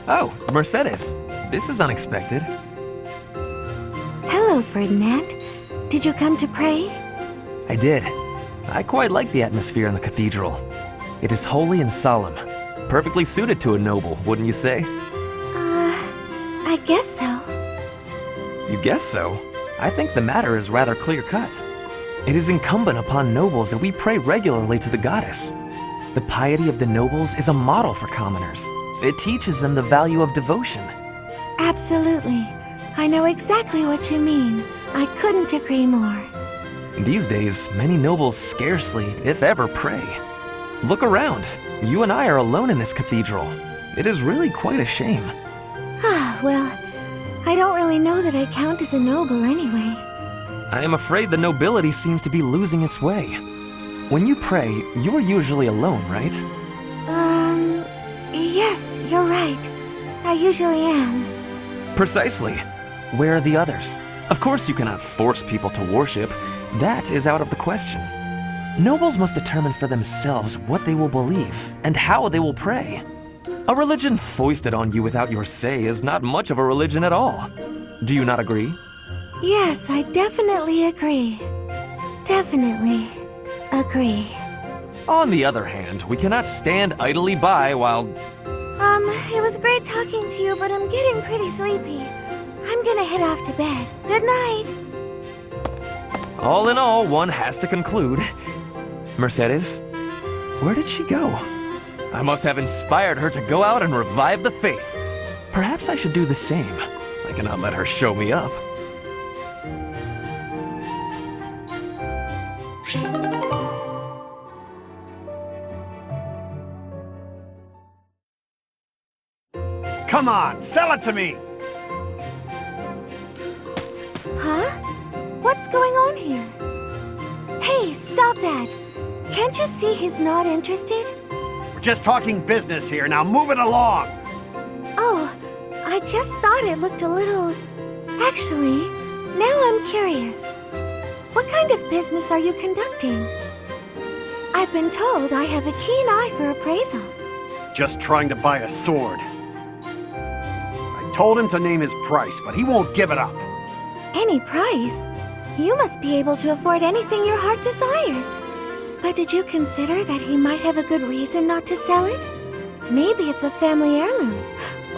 Oh, Mercedes. This is unexpected. Hello, Ferdinand. Did you come to pray? I did. I quite like the atmosphere in the cathedral. It is holy and solemn. Perfectly suited to a noble, wouldn't you say? I guess so. You guess so? I think the matter is rather clear-cut. It is incumbent upon nobles that we pray regularly to the goddess. The piety of the nobles is a model for commoners. It teaches them the value of devotion. Absolutely. I know exactly what you mean. I couldn't agree more. These days, many nobles scarcely, if ever, pray. Look around. You and I are alone in this cathedral. It is really quite a shame. Well, I don't really know that I count as a noble anyway. I am afraid the nobility seems to be losing its way. When you pray, you are usually alone, right? Yes, you're right. I usually am. Precisely. Where are the others? Of course you cannot force people to worship. That is out of the question. Nobles must determine for themselves what they will believe and how they will pray. A religion foisted on you without your say is not much of a religion at all. Do you not agree? Yes, I definitely agree. Definitely agree. On the other hand, we cannot stand idly by while... It was great talking to you, but I'm getting pretty sleepy. I'm gonna head off to bed. Good night. All in all, one has to conclude. Mercedes, where did she go? I must have inspired her to go out and revive the faith. Perhaps I should do the same. I cannot let her show me up. Come on, sell it to me! Huh? What's going on here? Hey, stop that! Can't you see he's not interested? We're just talking business here, now move it along! Oh, I just thought it looked a little... Actually, now I'm curious. What kind of business are you conducting? I've been told I have a keen eye for appraisal. Just trying to buy a sword. I told him to name his price, but he won't give it up. Any price? You must be able to afford anything your heart desires. But did you consider that he might have a good reason not to sell it? Maybe it's a family heirloom,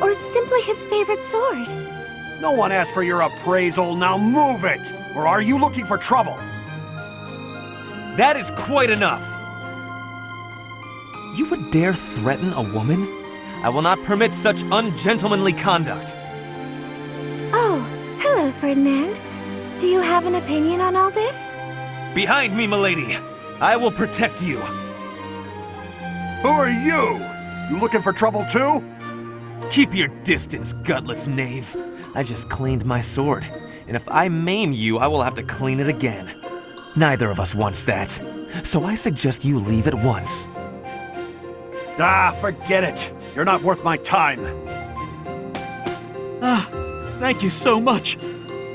or simply his favorite sword. No one asked for your appraisal, now move it! Or are you looking for trouble? That is quite enough! You would dare threaten a woman? I will not permit such ungentlemanly conduct. Oh, hello, Ferdinand. Do you have an opinion on all this? Behind me, milady! I will protect you! Who are you? You looking for trouble too? Keep your distance, gutless knave. I just cleaned my sword, and if I maim you, I will have to clean it again. Neither of us wants that, so I suggest you leave at once. Ah, forget it. You're not worth my time. Thank you so much.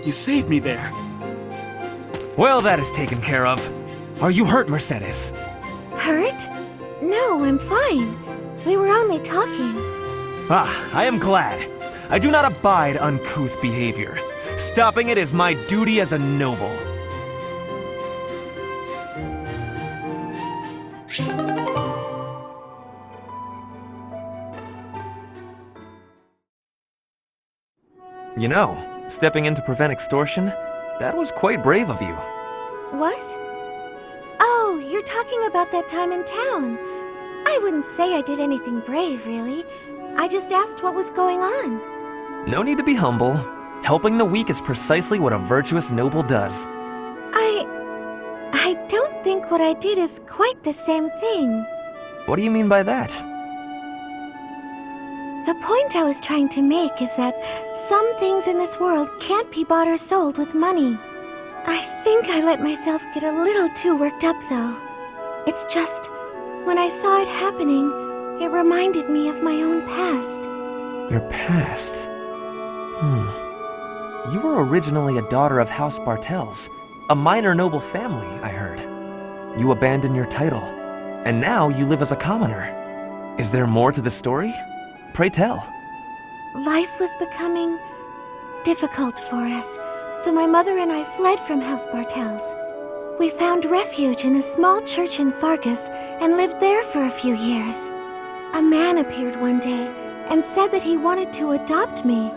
You saved me there. Well, that is taken care of. Are you hurt, Mercedes? Hurt? No, I'm fine. We were only talking. Ah, I am glad. I do not abide uncouth behavior. Stopping it is my duty as a noble. You know, stepping in to prevent extortion, that was quite brave of you. What? Oh, you're talking about that time in town. I wouldn't say I did anything brave, really. I just asked what was going on. No need to be humble. Helping the weak is precisely what a virtuous noble does. I don't think what I did is quite the same thing. What do you mean by that? The point I was trying to make is that some things in this world can't be bought or sold with money. I think I let myself get a little too worked up, though. It's just, when I saw it happening, it reminded me of my own past. Your past? You were originally a daughter of House Bartels, a minor noble family, I heard. You abandoned your title, and now you live as a commoner. Is there more to the story? Pray tell. life was becoming difficult for us, so my mother and I fled from House Bartels. We found refuge in a small church in Fargus and lived there for a few years. A man appeared one day and said that he wanted to adopt me.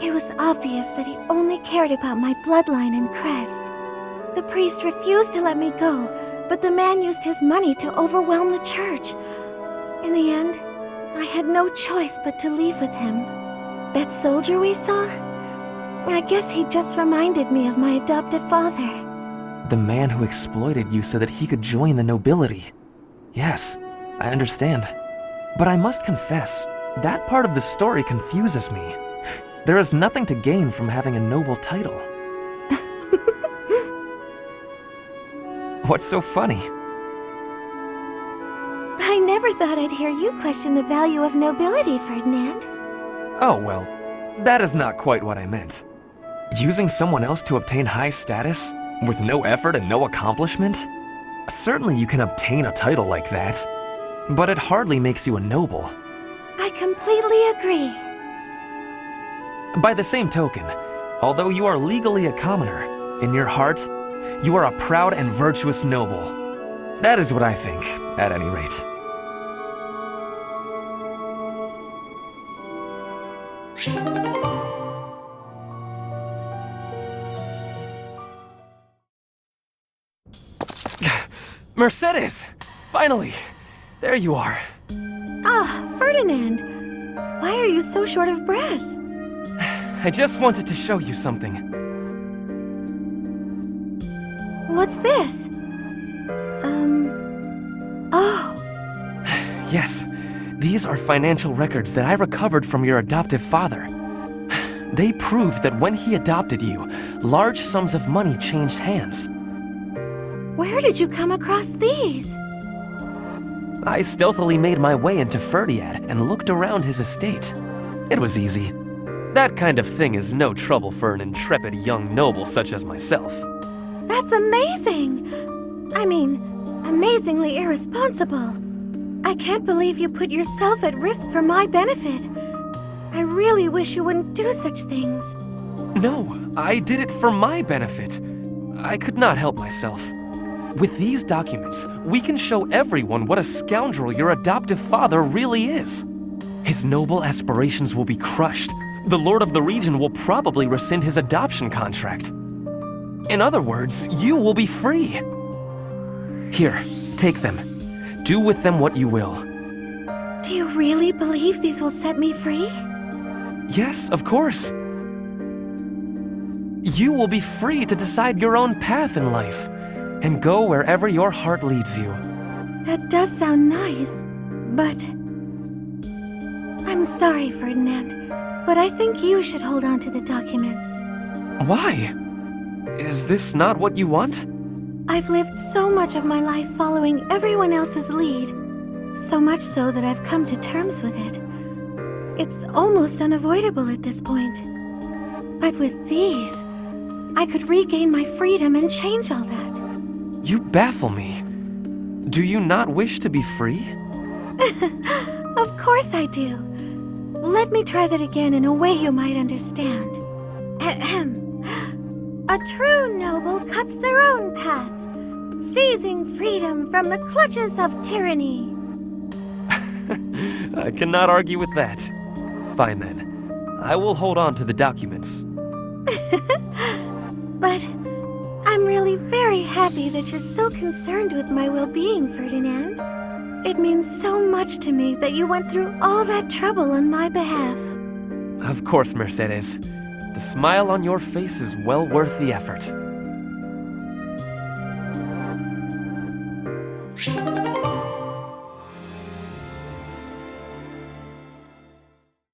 It was obvious that he only cared about my bloodline and crest. The priest refused to let me go, but the man used his money to overwhelm the church. In the end, I had no choice but to leave with him. That soldier we saw? I guess he just reminded me of my adoptive father. The man who exploited you so that he could join the nobility. Yes, I understand. But I must confess, that part of the story confuses me. There is nothing to gain from having a noble title. What's so funny? I never thought I'd hear you question the value of nobility, Ferdinand. Oh, well, that is not quite what I meant. Using someone else to obtain high status, with no effort and no accomplishment? Certainly you can obtain a title like that, but it hardly makes you a noble. I completely agree. By the same token, although you are legally a commoner, in your heart, you are a proud and virtuous noble. That is what I think, at any rate. Mercedes! Finally! There you are. Ah, Ferdinand! Why are you so short of breath? I just wanted to show you something. What's this? Oh. Yes, these are financial records that I recovered from your adoptive father. They prove that when he adopted you, large sums of money changed hands. Where did you come across these? I stealthily made my way into Ferdinand and looked around his estate. It was easy. That kind of thing is no trouble for an intrepid young noble such as myself. That's amazing! I mean, amazingly irresponsible. I can't believe you put yourself at risk for my benefit. I really wish you wouldn't do such things. No, I did it for my benefit. I could not help myself. With these documents, we can show everyone what a scoundrel your adoptive father really is. His noble aspirations will be crushed. The lord of the region will probably rescind his adoption contract. In other words, you will be free. Here, take them. Do with them what you will. Do you really believe these will set me free? Yes, of course. You will be free to decide your own path in life and go wherever your heart leads you. That does sound nice, but... I'm sorry, Ferdinand, but I think you should hold on to the documents. Why? Is this not what you want? I've lived so much of my life following everyone else's lead, so much so that I've come to terms with it. It's almost unavoidable at this point. But with these, I could regain my freedom and change all that. You baffle me. Do you not wish to be free? Of course I do. Let me try that again in a way you might understand. Ahem. A true noble cuts their own path, seizing freedom from the clutches of tyranny. I cannot argue with that. Fine then. I will hold on to the documents. But I'm really very happy that you're so concerned with my well-being, Ferdinand. It means so much to me that you went through all that trouble on my behalf. Of course, Mercedes. The smile on your face is well worth the effort.